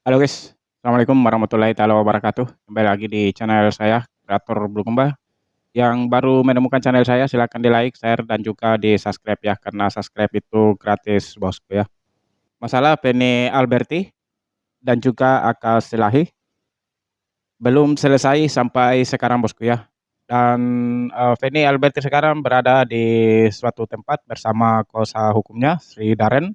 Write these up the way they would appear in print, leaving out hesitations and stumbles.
Halo guys, Assalamualaikum warahmatullahi taala wabarakatuh. Kembali lagi di channel saya, Kreator Bulukumba. Yang baru menemukan channel saya, silahkan di like, share, dan juga di subscribe ya, karena subscribe itu gratis bosku ya. Masalah Penny Alberti dan juga Aka Selahi belum selesai sampai sekarang bosku ya. Dan Penny Alberti sekarang berada di suatu tempat bersama kuasa hukumnya, Sri Daren.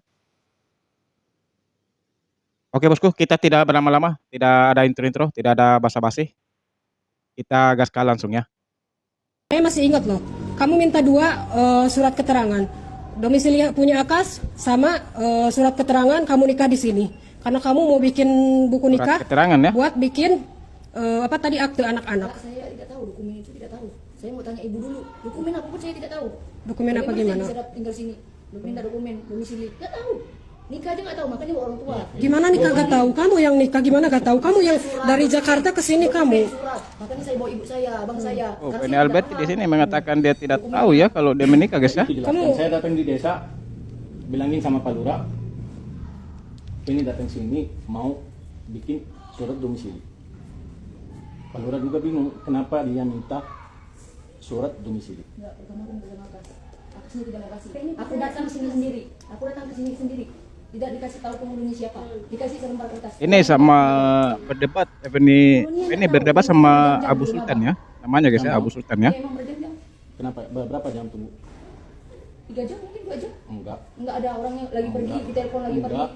Oke bosku, kita tidak berlama-lama, tidak ada intro-intro, tidak ada basa-basi. Kita gaskan langsung ya. Saya masih ingat loh, kamu minta dua surat keterangan. Domisili punya Akas sama surat keterangan kamu nikah di sini. Karena kamu mau bikin buku Surat nikah keterangan ya. buat bikin apa tadi akte anak-anak. Saya tidak tahu dokumen itu tidak tahu. Saya mau tanya ibu dulu. Dokumen apa pun saya tidak tahu. Dokumen apa Bagaimana gimana? saya bisa tinggal sini? Minta dokumen domisili. Tidak tahu. Nikah aja nggak tahu. Makanya orang tua. Gimana nikah gak tahu? Kamu yang nikah gimana gak tahu? Kamu yang dari Jakarta ke sini kamu. Surat. Makanya saya bawa ibu saya, abang saya. Oh, Karena Penny saya Albert tidak di kenal. sini mengatakan dia tidak tahu ya kalau dia menikah guys ya. Kamu- Saya datang di desa, bilangin sama Pak Lurah, ini datang sini mau bikin surat domisili. Pak Lurah juga bingung kenapa dia minta surat domisili. Enggak, pertama aku minta sama Akas. Aku sini tidak mau kasih. Aku datang ke sini sendiri. Aku datang ke sini sendiri. Tidak dikasih tahu penghulunya siapa. Dikasih selembar kertas. Ini sama berdebat Penny berdebat sama Abu Sultan ya. Namanya guys ya, Abu Sultan ya. Dia emang berjam-jam. Kenapa? Berapa jam tunggu? 3 jam mungkin 2 jam. Enggak. Enggak ada orangnya lagi pergi, Enggak. ditelepon lagi pergi. Enggak.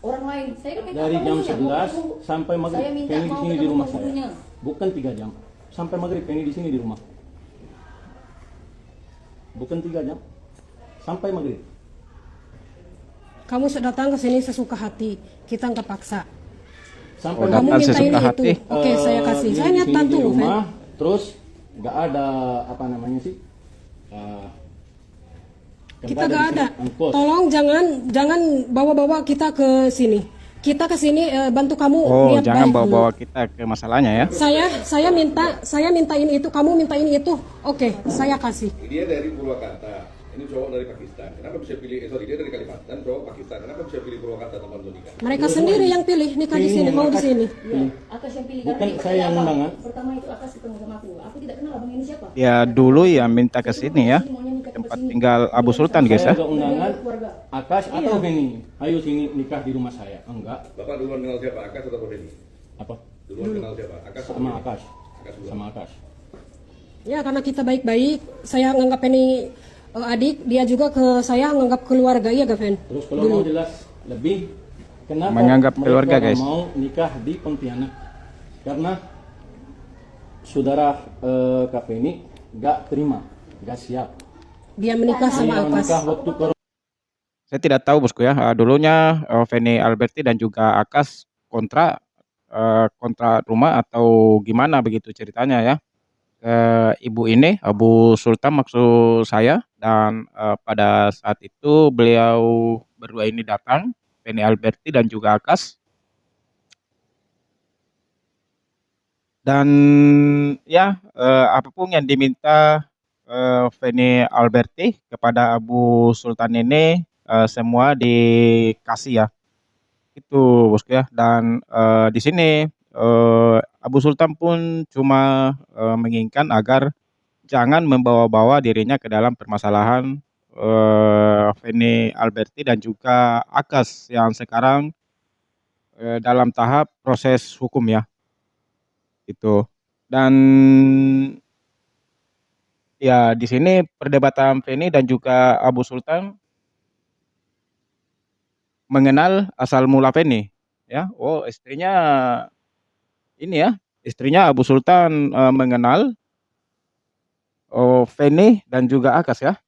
Orang lain, saya kan minta Dari jam penghulunya, 11 mau ketemu. sampai maghrib Saya minta Penny di mau sini di ketemu rumah penghulunya. saya. Bukan 3 jam. Sampai maghrib Penny di sini di rumah. Bukan 3 jam. Sampai maghrib. Kamu datang ke sini sesuka hati. Kita nggak paksa. Sampai Oh, Kamu datang minta sesuka ini hati. itu. Oke, saya kasih. Dia Saya di niat sini bantu di loh, Fen. rumah, terus nggak ada apa namanya sih? eh, Kita tempat gak dari ada. sini, ongkos. Tolong jangan bawa-bawa kita ke sini. Kita ke sini bantu kamu Oh, niat jangan baik dulu. bawa-bawa kita ke masalahnya ya. Saya minta ini itu, kamu minta ini itu. Oke, saya kasih. Dia dari Purwakarta, ini cowok dari Pakistan. Kenapa bisa pilih? Sorry, dia dari Kalimantan, cowok Pakistan. Kenapa bisa pilih Purwakarta tempat untuk nikah? Mereka sendiri yang pilih nikah di sini, mau di sini. Iya, Akas yang pilih. Bukan Karena saya yang apa? undang, kan? Pertama itu Akas ketemu sama aku. Aku tidak kenal abang ini siapa. Ya dulu ya minta ke sini ya. Tempat tinggal Abu Sultan guys Saya ya. ada undangan Keluarga. Akash atau Feni, ayo sini nikah di rumah saya. Enggak, Bapak duluan kenal siapa? Akas atau Feni? apa? Duluan kenal siapa? Akas atau Sama Feni? Akash, Akas duluan. sama Akash. Ya karena kita baik-baik, saya nganggap ini adik, dia juga ke saya nganggap keluarga, iya gak Fen? Terus kalau mau jelas lebih, kenapa Menganggap mereka keluarga, nggak guys. mau nikah di Pontianak? Karena saudara Kak Feni nggak terima, nggak siap. Dia menikah sama Dia Akas. nikah waktu corona. Saya tidak tahu bosku ya. Dulunya Penny Alberti dan juga Akas kontra rumah atau gimana begitu ceritanya ya. Ibu ini Abu Sultan maksud saya, dan pada saat itu beliau berdua ini datang, Penny Alberti dan juga Akas, dan ya apapun yang diminta Penny Alberti kepada Abu Sultan ini semua dikasih ya, itu bosku ya. Dan di sini Abu Sultan pun cuma menginginkan agar jangan membawa-bawa dirinya ke dalam permasalahan Penny Alberti dan juga Akas yang sekarang dalam tahap proses hukum ya, itu. Dan ya di sini perdebatan Penny dan juga Abu Sultan mengenal asal mula Penny ya. Oh, istrinya ini ya, istrinya Abu Sultan mengenal Penny dan juga Akas ya.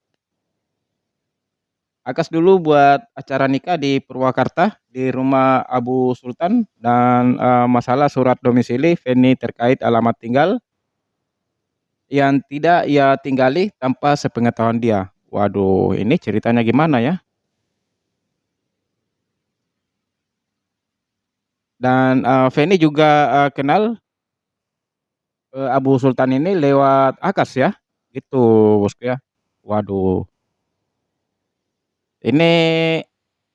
Akas dulu buat acara nikah di Purwakarta di rumah Abu Sultan, dan masalah surat domisili Penny terkait alamat tinggal yang tidak ia tinggali tanpa sepengetahuan dia. Waduh, ini ceritanya gimana ya? Dan Penny juga kenal Abu Sultan ini lewat Akas ya, gitu bosku ya. Waduh, ini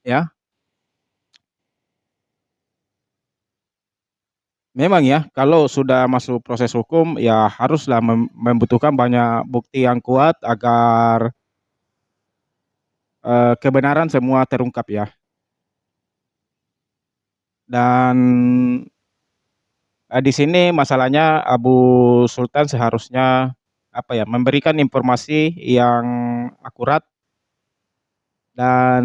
ya memang ya kalau sudah masuk proses hukum ya haruslah membutuhkan banyak bukti yang kuat agar kebenaran semua terungkap ya. Dan di sini masalahnya Abu Sultan seharusnya apa ya memberikan informasi yang akurat dan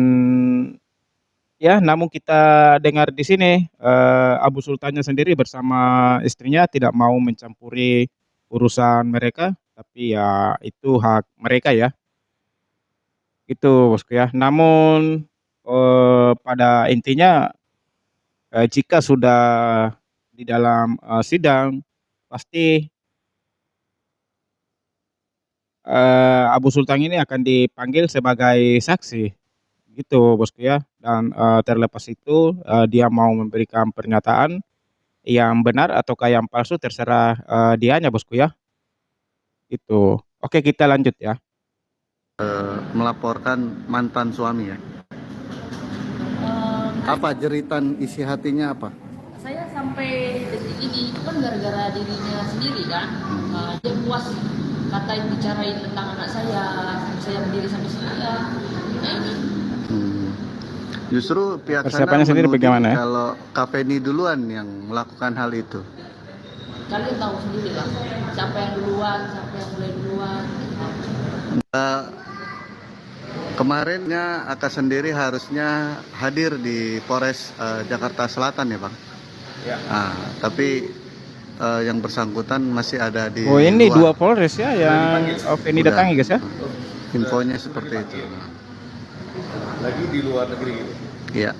ya, namun kita dengar di sini Abu Sultannya sendiri bersama istrinya tidak mau mencampuri urusan mereka, tapi ya itu hak mereka ya. Itu bosku ya. Namun pada intinya jika sudah di dalam sidang pasti Abu Sultan ini akan dipanggil sebagai saksi. Gitu bosku ya. Dan terlepas itu dia mau memberikan pernyataan yang benar ataukah yang palsu terserah dianya bosku ya. Itu. Oke kita lanjut ya. Melaporkan mantan suami ya. Apa jeritan isi hatinya apa? Saya sampai detik ini itu kan gara-gara dirinya sendiri kan. Dia puas katain bicarain tentang anak saya berdiri sampai sini ya. Nah ini Justru pihak sana Persiapannya sendiri menuding bagaimana ya? kalau Kafeni duluan yang melakukan hal itu. kalian tahu sendiri lah siapa yang duluan, siapa yang mulai duluan. Kemarinnya Aka sendiri harusnya hadir di Polres Jakarta Selatan ya Bang. Ya. Tapi yang bersangkutan masih ada di Oh ini luar. 2 Polres ya yang Feni Udah. datangi guys ya. Infonya seperti itu. Lagi di luar negeri gitu. Iya.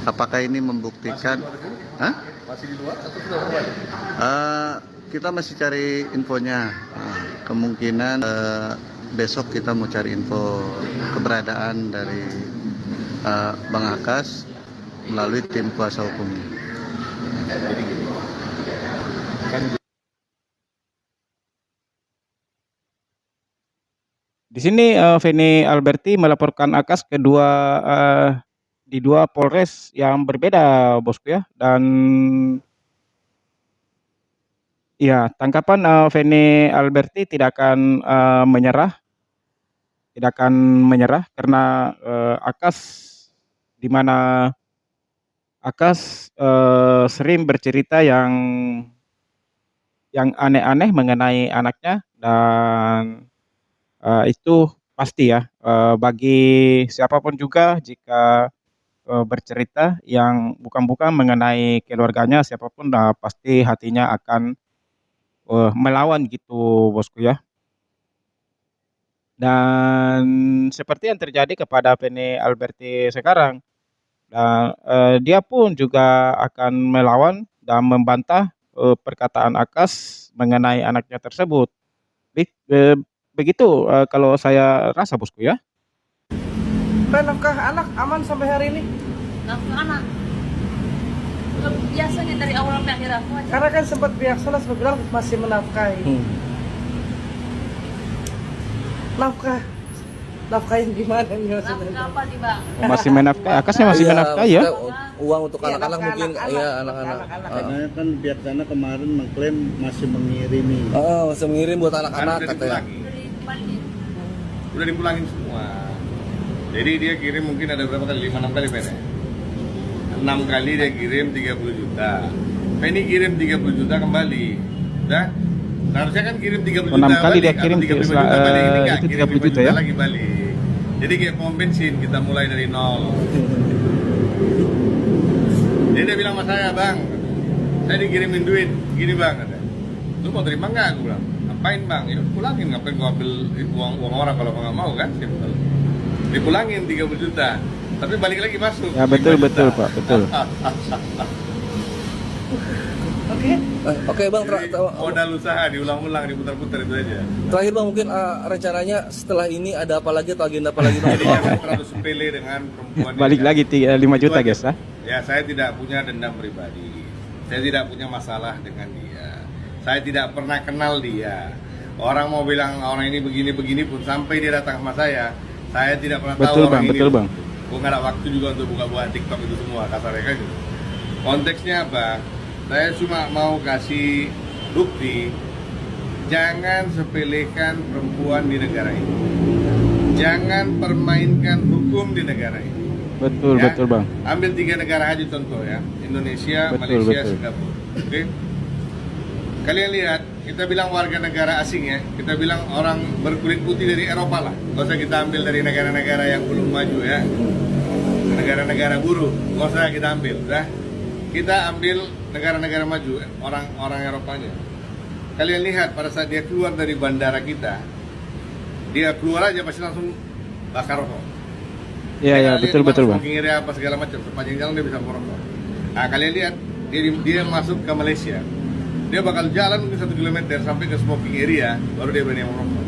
Apakah ini membuktikan? Hah? Masih di luar atau sudah kembali? Kita masih cari infonya. Kemungkinan besok kita mau cari info keberadaan dari Bang Akas melalui tim kuasa hukumnya. Jadi gini. Di sini Feni Alberti melaporkan Akas di 2 Polres yang berbeda bosku ya. Dan ya tangkapan Feni Alberti tidak akan menyerah karena Akas di mana Akas sering bercerita yang aneh-aneh mengenai anaknya dan itu pasti ya bagi siapapun juga jika bercerita yang bukan-bukan mengenai keluarganya siapapun pasti hatinya akan melawan gitu bosku ya. Dan seperti yang terjadi kepada Feni Alberti sekarang dan dia pun juga akan melawan dan membantah perkataan Akas mengenai anaknya tersebut. Begitu kalau saya rasa bosku ya. Nafkah anak aman sampai hari ini? Nafkah anak biasanya dari awal sampai akhir aku aja. Karena kan sempat pihak Solas bilang masih menafkahi. Nafkah yang gimana nih maksudnya? Nafkah apa nih bang? Masih menafkahi, Akasnya masih menafkahi ya. Uang untuk Iya, anak-anak nafkah mungkin anak-anak, ya nafkah anak-anak. anak-anak. Karena kan pihak sana kemarin mengklaim masih mengirimi. Masih mengirim buat Kan anak-anak udah katanya. dipulangin. Udah dipulangin semua. Jadi dia kirim mungkin ada berapa kali? 5-6 kali Feni. 6 kali dia kirim 30 juta. Feni kirim 30 juta kembali. Udah? Harusnya kan kirim 30 juta 6 kali balik, dia atau kirim 35 juta balik. Ini enggak, itu kirim 30 5 juta ya. lagi balik. Jadi kayak pom bensin, kita mulai dari nol. Jadi dia bilang sama saya, Bang, saya dikirimin duit, gini Bang, kata. Lu mau terima nggak? Aku bilang, ngapain Bang? Ya pulangin, ngapain gua ambil uang orang kalau nggak mau kan? Simple. Dipulangin 30 juta, tapi balik lagi masuk. Ya betul 5 betul juta. Pak, betul. Oke Bang, Modal usaha diulang-ulang, diputar-putar itu aja. terakhir Bang mungkin rencananya setelah ini ada apa lagi atau agenda apa lagi Bang? Jadi jangan terlalu sepele dengan perempuan. Balik ini. lagi 5 juta Itu guys aja. ya. Ya, saya tidak punya dendam pribadi. Saya tidak punya masalah dengan dia. Saya tidak pernah kenal dia. Orang mau bilang orang ini begini-begini pun sampai dia datang sama saya tidak pernah tahu Betul, orang Bang, ini. betul, Bang. Gue nggak ada waktu juga untuk buka-buka TikTok itu semua kasarnya kan gitu. Konteksnya apa? Saya cuma mau kasih bukti, jangan sepelekan perempuan di negara ini. Jangan permainkan hukum di negara ini. Betul, Ya, betul Bang. ambil 3 negara aja contoh ya, Indonesia, Betul, Malaysia, betul. Singapura. Oke, kalian lihat, kita bilang warga negara asing ya, kita bilang orang berkulit putih dari Eropa lah. Gak usah kita ambil dari negara-negara yang belum maju ya, negara-negara buruh, gak usah kita ambil. Dah, kita ambil negara-negara maju, orang-orang Eropanya. Kalian lihat pada saat dia keluar dari bandara kita, dia keluar aja pasti langsung bakar rokok. Iya, iya, Kalian betul, lihat betul Bang. smoking area apa segala macam, sepanjang jalan dia bisa merokok. Nah, kalian lihat dia masuk ke Malaysia, dia bakal jalan mungkin 1 kilometer sampai ke smoking area, baru dia berani merokok.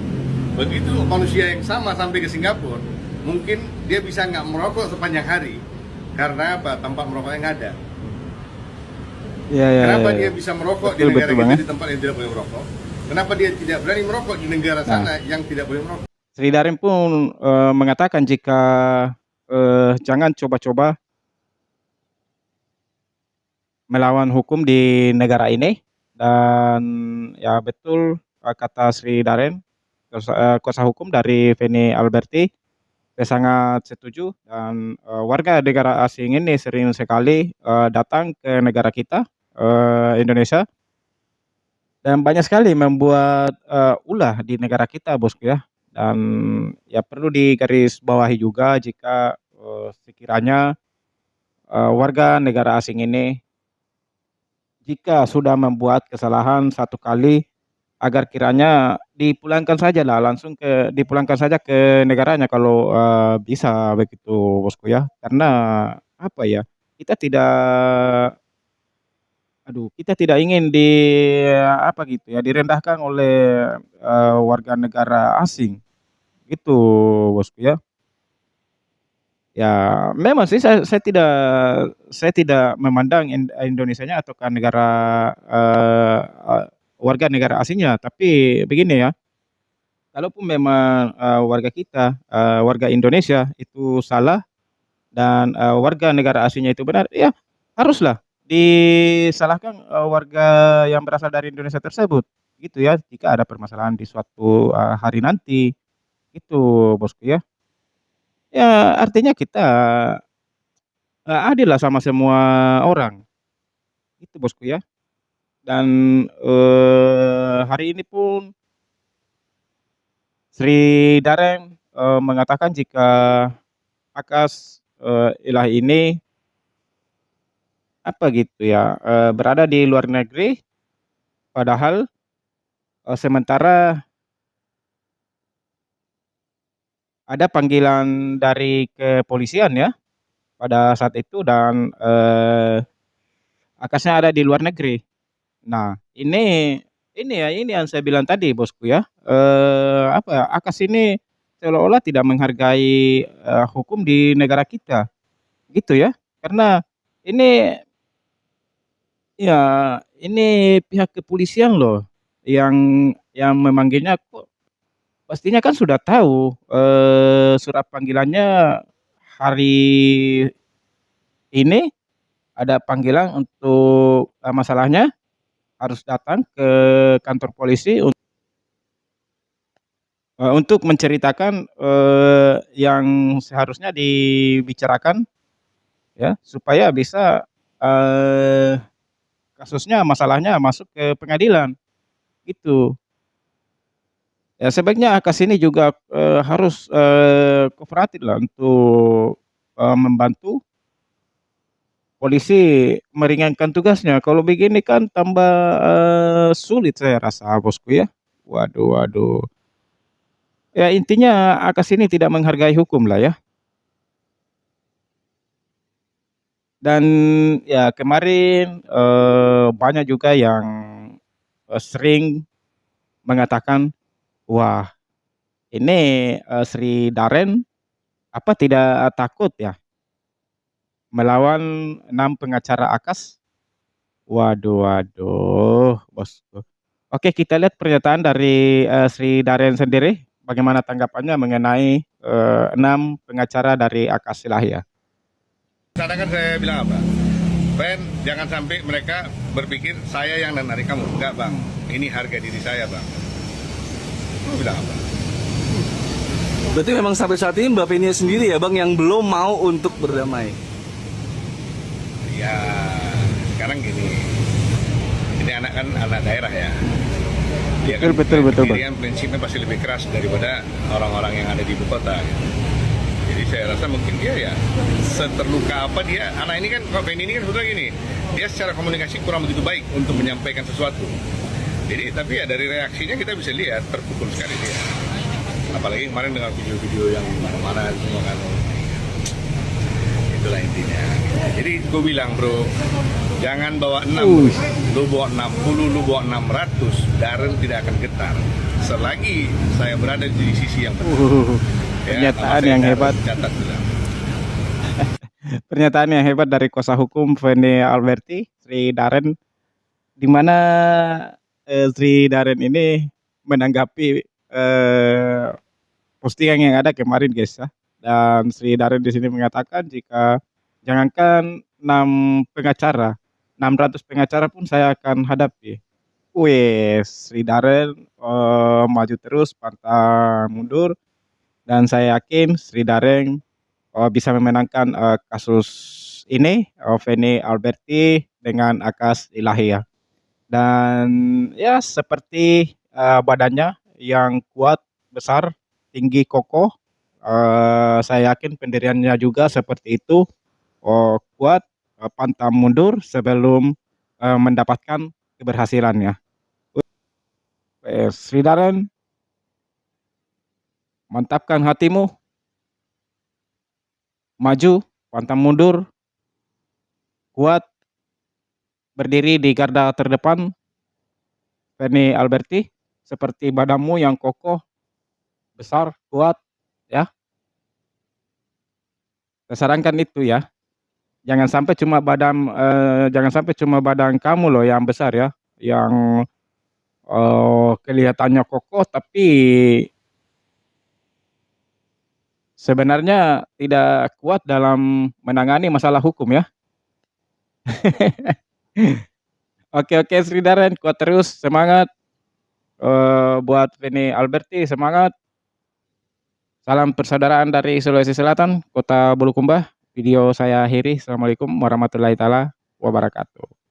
Begitu manusia yang sama sampai ke Singapura, mungkin dia bisa nggak merokok sepanjang hari, karena apa? Tempat merokoknya nggak ada. Iya, iya. Kenapa iya. dia bisa merokok Betul, di negara betul, Bang, kita ya. di tempat yang tidak boleh merokok? Kenapa dia tidak berani merokok di negara sana yang tidak boleh merokok? Sri Darin pun mengatakan jika jangan coba-coba melawan hukum di negara ini, dan ya betul kata Sri Darin, kuasa hukum dari Feni Alberti, saya sangat setuju, dan warga negara asing ini sering sekali datang ke negara kita, Indonesia, dan banyak sekali membuat ulah di negara kita bosku ya. Dan ya perlu digarisbawahi juga jika sekiranya warga negara asing ini jika sudah membuat kesalahan 1 kali, agar kiranya dipulangkan saja lah, langsung dipulangkan saja ke negaranya kalau bisa begitu bosku ya. Karena apa ya, kita tidak kita tidak ingin apa gitu ya, direndahkan oleh warga negara asing, gitu bosku ya. Ya memang sih saya tidak memandang Indonesianya ataukah negara warga negara asingnya, tapi begini ya, kalaupun memang warga kita, warga Indonesia itu salah, dan warga negara asingnya itu benar, ya haruslah disalahkan warga yang berasal dari Indonesia tersebut, gitu ya, jika ada permasalahan di suatu hari nanti, itu bosku ya. Ya artinya kita adil lah sama semua orang, itu bosku ya. Dan hari ini pun Sri Dareng mengatakan jika Akas Ilahi ini apa gitu ya, berada di luar negeri, padahal sementara ada panggilan dari kepolisian ya pada saat itu, dan Akasnya ada di luar negeri. Nah, ini yang saya bilang tadi bosku ya, apa ya, Akas ini seolah-olah tidak menghargai hukum di negara kita, gitu ya. Karena ini ya ini pihak kepolisian loh yang memanggilnya, kok pastinya kan sudah tahu surat panggilannya hari ini ada panggilan untuk masalahnya harus datang ke kantor polisi untuk menceritakan yang seharusnya dibicarakan ya, supaya bisa kasusnya, masalahnya masuk ke pengadilan, gitu. Ya sebaiknya Akas ini juga harus kooperatif lah untuk membantu polisi meringankan tugasnya. Kalau begini kan tambah sulit saya rasa bosku ya. Waduh, waduh. Ya intinya Akas ini tidak menghargai hukum lah ya. Dan ya kemarin banyak juga yang sering mengatakan, wah ini Sri Daren apa tidak takut ya melawan 6 pengacara Akas? Waduh, waduh, bosku. Oke, kita lihat pernyataan dari Sri Daren sendiri. Bagaimana tanggapannya mengenai 6 pengacara dari Akas Ilahi ya? Sana kan saya bilang apa? Pen, jangan sampai mereka berpikir saya yang menarik kamu. Enggak bang, ini harga diri saya bang. Lu bilang apa? Berarti memang sampai saat ini Mbak Feni sendiri ya Bang yang belum mau untuk berdamai. Ya, sekarang gini. Ini anak kan anak daerah ya. Dia kan Betul, Bang. Dia prinsipnya pasti lebih keras daripada orang-orang yang ada di ibu kota. Gitu. Jadi saya rasa mungkin dia ya seterluka apa dia. Anak ini kan, Pak Feni ini kan sebetulnya gini. Dia secara komunikasi kurang begitu baik untuk menyampaikan sesuatu. Jadi tapi ya dari reaksinya kita bisa lihat terpukul sekali dia. Apalagi kemarin dengan video-video yang mana-mana semua kan. Itulah intinya. Jadi gue bilang bro, jangan bawa 6, lu bawa 60, lu bawa 600, Darren tidak akan getar. Selagi saya berada di sisi yang betul. Pernyataan nama yang saya hebat. Darren, catat dulu. Pernyataan yang hebat dari kuasa hukum Feni Alberti, Sri Darren, di mana Sri Darren ini menanggapi postingan yang ada kemarin guys ya. Dan Sri Darren di sini mengatakan jika jangankan 6 pengacara, 600 pengacara pun saya akan hadapi. Wih, Sri Darren maju terus, pantang mundur, dan saya yakin Sri Darren bisa memenangkan kasus ini, Feni Alberti dengan akas ilahi ya. Dan ya seperti badannya yang kuat, besar, tinggi, kokoh, saya yakin pendiriannya juga seperti itu, kuat, pantang mundur sebelum mendapatkan keberhasilannya. Sri Darren, mantapkan hatimu, maju, pantang mundur, kuat, berdiri di garda terdepan, Feni Alberti, seperti badanmu yang kokoh, besar, kuat, ya. Saya sarankan itu ya. Jangan sampai cuma badan kamu loh yang besar ya, yang kelihatannya kokoh tapi sebenarnya tidak kuat dalam menangani masalah hukum ya. Oke Sri Darren, kuat terus, semangat. Buat Feni Alberti, semangat. Salam persaudaraan dari Sulawesi Selatan, Kota Bulukumba. Video saya akhiri. Assalamualaikum warahmatullahi taala wabarakatuh.